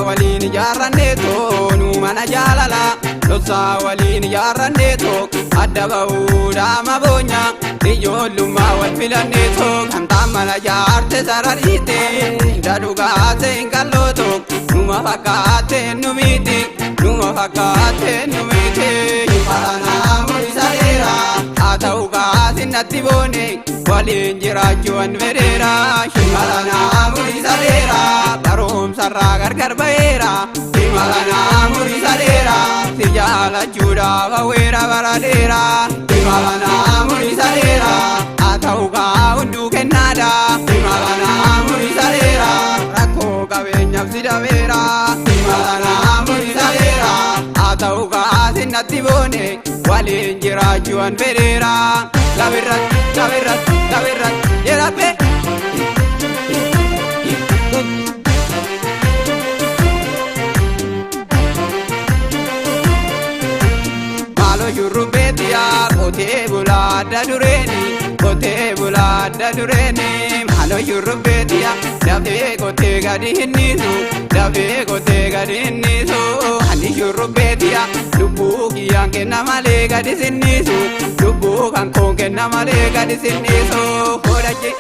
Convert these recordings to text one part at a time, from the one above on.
Walin jaranneto nu mana jalala losa walin jaranneto adda bauda mabonya ijollumma wal filanneto kanta mana jarte sararite daduga sengalloto numa fakate numiti parana murisalera atauga sinatti bone walin jirachuan verera shimalana murisalera sarra gargar baera himalana murisalera sijala juda bawera baradera himalana murisalera atauga undu kenada himalana murisalera rakko kabenya sidavera himalana murisalera atauga sinatti bone walin jirachuan verera gaverrat yerape Jurrubetia kote bulada dureni malo jurrubetia dabe kote gadi hinnisu ani jurrubetia lubu kiyang kenamale gadi sinnisu lubu kangkong kenamale gadi sinnisu horaji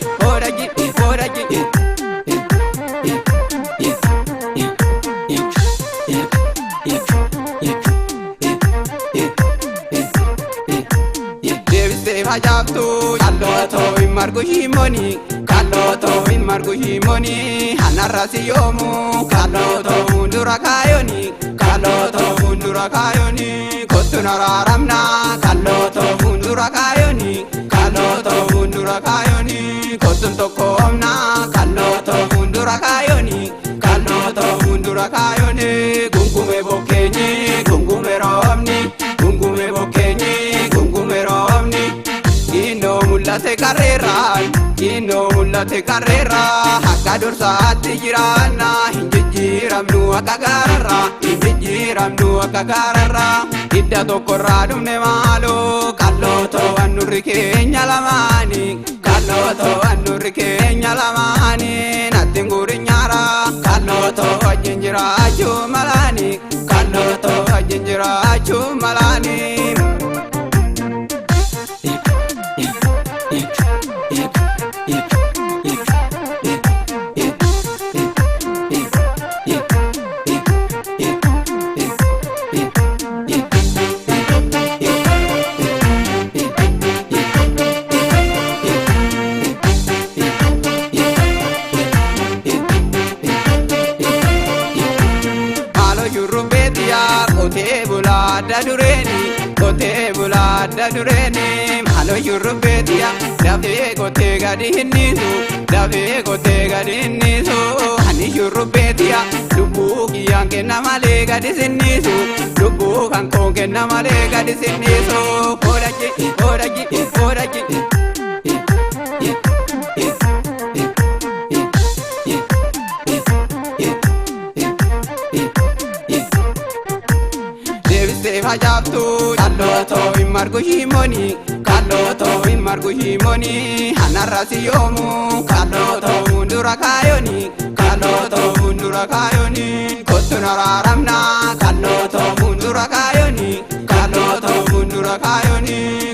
Hajabtu kalloto imargu himoni hanarrasi yomu kalloto mundura kayoni kottuna raramna kalloto mundura kayoni kottun tokkomna kalloto mundura kayoni gungume bokkenyi gungume romni Kino mulate karera hakka dursaatti jiraanna hinjijjiiramnu akka gaararra hidda tokkorraa dhumne maaloo kalloto annurri keenya lamaani nattiin gurinyaara kalloto wajjin jiraachuu malaani kote bulada dureni malo jurrubetia dabe kote gadi hinnisu ani jurrubetia lubu kiyang kenamale gadi sinnisu lubu kangkong kenamale gadi sinnisu horaji Hajabtu kalloto imargu himoni hanarrasi yomu kalloto mundura kayoni kottuna raramna kalloto mundura kayoni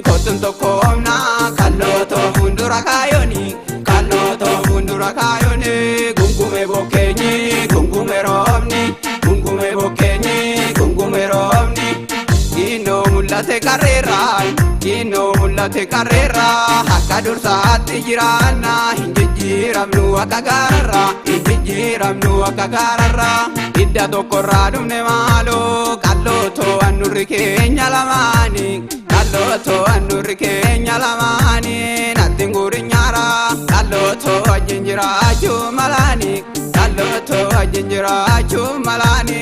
kottun tokkomna kalloto mundura kayoni gungume bokkenyi gungume romni Kino mulate karera hakka dursaatti jiraanna hinjijjiiramnu akka gaararra hidda tokkorraa dhumne maaloo kalloto annurri keenya lamaani nattiin gurinyaara kalloto wajjin jiraachuu malaani